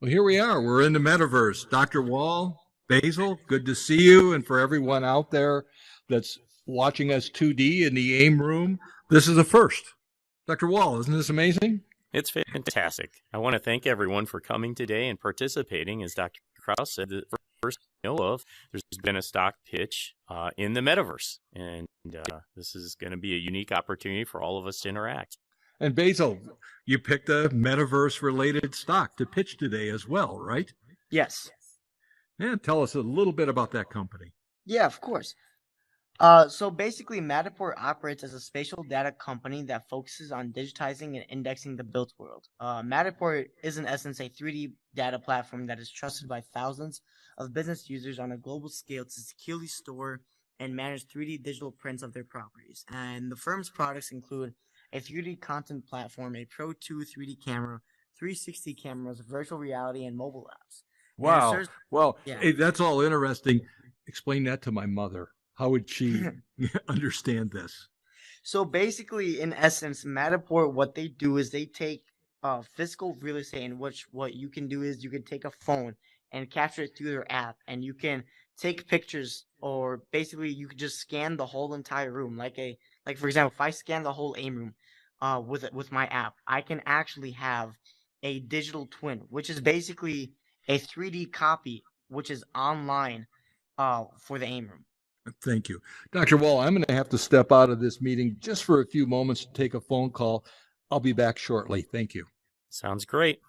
Well, here we are. We're in the metaverse. Dr. Wall, Basil, good to see you. And for everyone out there that's watching us 2D in the AIM room, this is a first. Dr. Wall, isn't this amazing? It's fantastic. I want to thank everyone for coming today and participating. As Dr. Krause said, the first I know of, there's been a stock pitch in the metaverse. And this is going to be a unique opportunity for all of us to interact. And Basil, you picked a metaverse related stock to pitch today as well, right? Yes. Yeah, tell us a little bit about that company. Yeah, of course. So basically, Matterport operates as a spatial data company that focuses on digitizing and indexing the built world. Matterport is, in essence, a 3D data platform that is trusted by thousands of business users on a global scale to securely store and manage 3D digital prints of their properties. And the firm's products include a 3D content platform, a Pro 2 3D camera, 360 cameras, virtual reality, and mobile apps. Wow. Well, Yeah. hey, that's all interesting. Explain that to my mother. How would she understand this? So basically, in essence, Matterport, what they do is they take physical real estate, in which what you can do is you can take a phone and capture it through their app, and you can take pictures, or basically you could just scan the whole entire room, like for example, if I scan the whole AIM room, with my app, I can actually have a digital twin, which is basically a 3D copy, which is online, for the AIM room. Thank you. Dr. Wall, I'm going to have to step out of this meeting just for a few moments to take a phone call. I'll be back shortly. Thank you. Sounds great.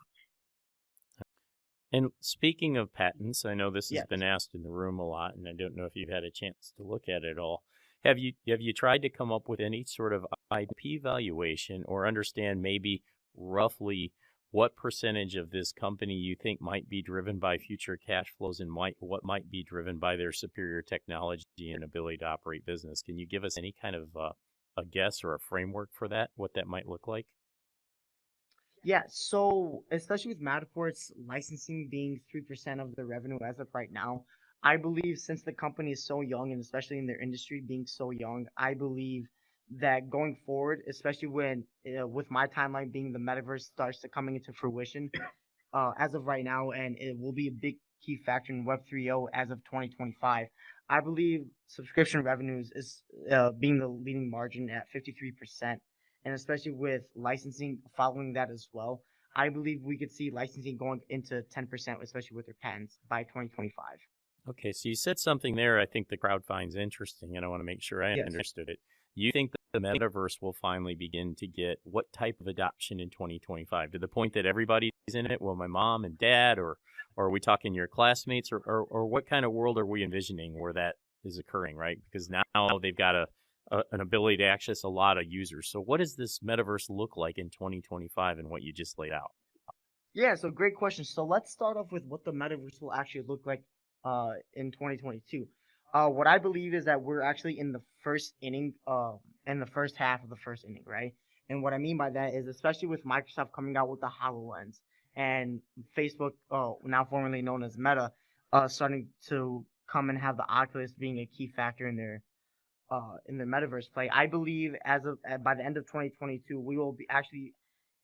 And speaking of patents, I know this has Yes. been asked in the room a lot, and I don't know if you've had a chance to look at it all. Have you tried to come up with any sort of IP valuation or understand maybe roughly what percentage of this company you think might be driven by future cash flows and what might be driven by their superior technology and ability to operate business? Can you give us any kind of a guess or a framework for that, what that might look like? Yeah, so especially with Matterport's licensing being 3% of the revenue as of right now, I believe since the company is so young, and especially in their industry being so young, I believe that going forward, especially when with my timeline being the metaverse starts to coming into fruition, as of right now, and it will be a big key factor in Web 3.0 as of 2025. I believe subscription revenues is being the leading margin at 53%, and especially with licensing following that as well, I believe we could see licensing going into 10%, especially with their patents by 2025. Okay, so you said something there I think the crowd finds interesting, and I want to make sure I Yes. understood it. You think that the metaverse will finally begin to get what type of adoption in 2025? To the point that everybody's in it? Well, my mom and dad, or are we talking your classmates, or what kind of world are we envisioning where that is occurring, right? Because now they've got an ability to access a lot of users. So what does this metaverse look like in 2025 and what you just laid out? Yeah, so great question. So let's start off with what the metaverse will actually look like in 2022. What I believe is that we're actually in the first inning, in the first half of the first inning, right? And what I mean by that is, especially with Microsoft coming out with the HoloLens and Facebook, now formerly known as Meta, starting to come and have the Oculus being a key factor in the metaverse play. I believe as of by the end of 2022, we will be actually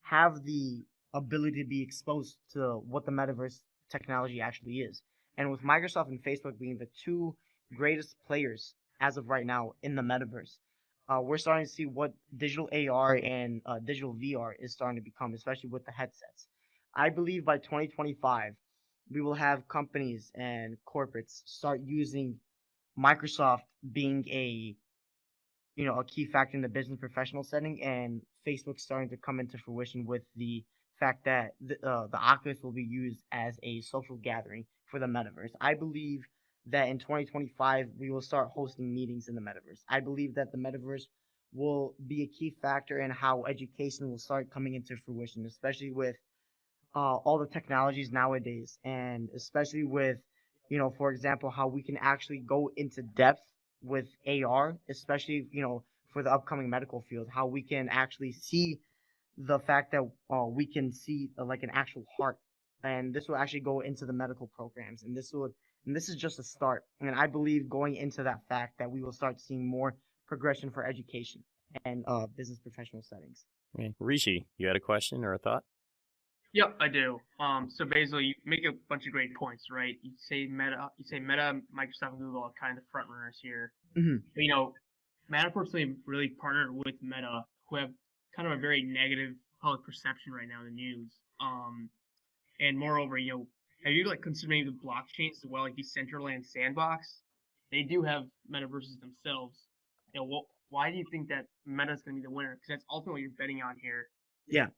have the ability to be exposed to what the metaverse technology actually is. And with Microsoft and Facebook being the two greatest players as of right now in the metaverse, we're starting to see what digital AR and digital VR is starting to become, especially with the headsets. I believe by 2025, we will have companies and corporates start using Microsoft being a key factor in the business professional setting, and Facebook starting to come into fruition with the fact that the Oculus will be used as a social gathering for the metaverse. I believe that in 2025 we will start hosting meetings in the metaverse. I believe that the metaverse will be a key factor in how education will start coming into fruition, especially with all the technologies nowadays, and especially with, for example, how we can actually go into depth with AR, especially, for the upcoming medical field, how we can actually see the fact that we can see like an actual heart, and this will actually go into the medical programs, and this is just a start. And I believe going into that fact that we will start seeing more progression for education and business professional settings. Okay. Rishi, you had a question or a thought? Yep, I do. So basically, you make a bunch of great points, right? You say Meta, Microsoft, and Google are kind of the front runners here. Hmm. But Matterport's really partnered with Meta, who have kind of a very negative public perception right now in the news. And moreover, have you considered maybe the blockchains as well, like Decentraland Sandbox? They do have metaverses themselves. Why do you think that Meta's going to be the winner? Because that's ultimately what you're betting on here. Yeah.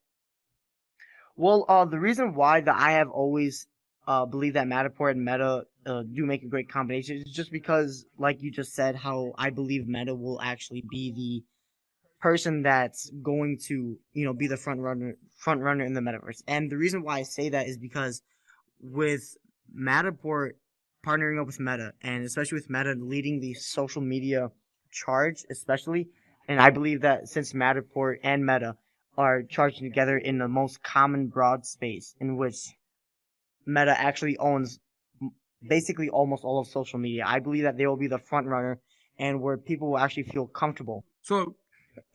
Well, the reason why that I have always believed that Matterport and Meta do make a great combination is just because, like you just said, how I believe Meta will actually be the person that's going to, be the front runner in the metaverse. And the reason why I say that is because with Matterport partnering up with Meta, and especially with Meta leading the social media charge, especially, and I believe that since Matterport and Meta are charging together in the most common broad space in which Meta actually owns basically almost all of social media, I believe that they will be the front runner and where people will actually feel comfortable. So,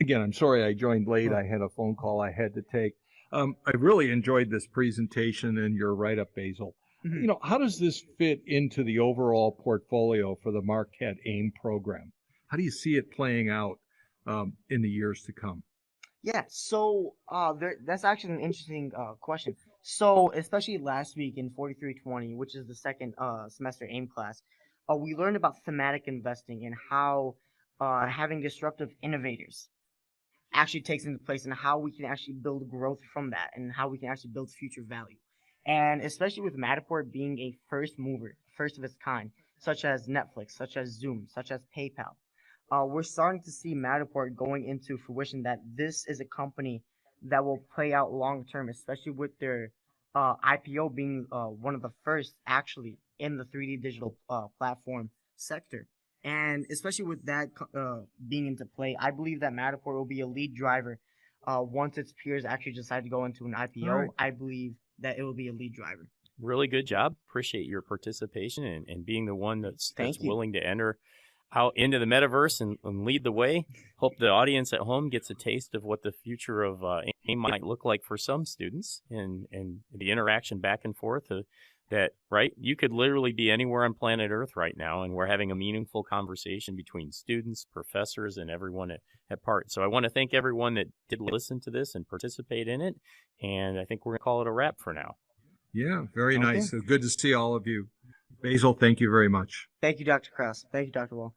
again, I'm sorry I joined late. I had a phone call I had to take. I really enjoyed this presentation and your write-up, Basil. Mhm. How does this fit into the overall portfolio for the Marquette AIM program? How do you see it playing out in the years to come? Yeah, so that's actually an interesting question. So, especially last week in 4320, which is the second semester AIM class, we learned about thematic investing and how having disruptive innovators actually takes into place and how we can actually build growth from that and how we can actually build future value. And especially with Matterport being a first mover, first of its kind, such as Netflix, such as Zoom, such as PayPal, we're starting to see Matterport going into fruition that this is a company that will play out long term, especially with their IPO being one of the first actually in the 3D digital platform sector. And especially with that being into play, I believe that Matterport will be a lead driver once its peers actually decide to go into an IPO. All right. I believe that it will be a lead driver. Really good job. Appreciate your participation and being the one that's Thank you. willing to enter out into the metaverse and lead the way. Hope the audience at home gets a taste of what the future of AIM might look like for some students and the interaction back and forth. That right, you could literally be anywhere on planet Earth right now, and we're having a meaningful conversation between students, professors, and everyone at part. So I want to thank everyone that did listen to this and participate in it. And I think we're going to call it a wrap for now. Yeah, very Okay. nice. Good to see all of you. Basil, thank you very much. Thank you, Dr. Krause. Thank you, Dr. Wall.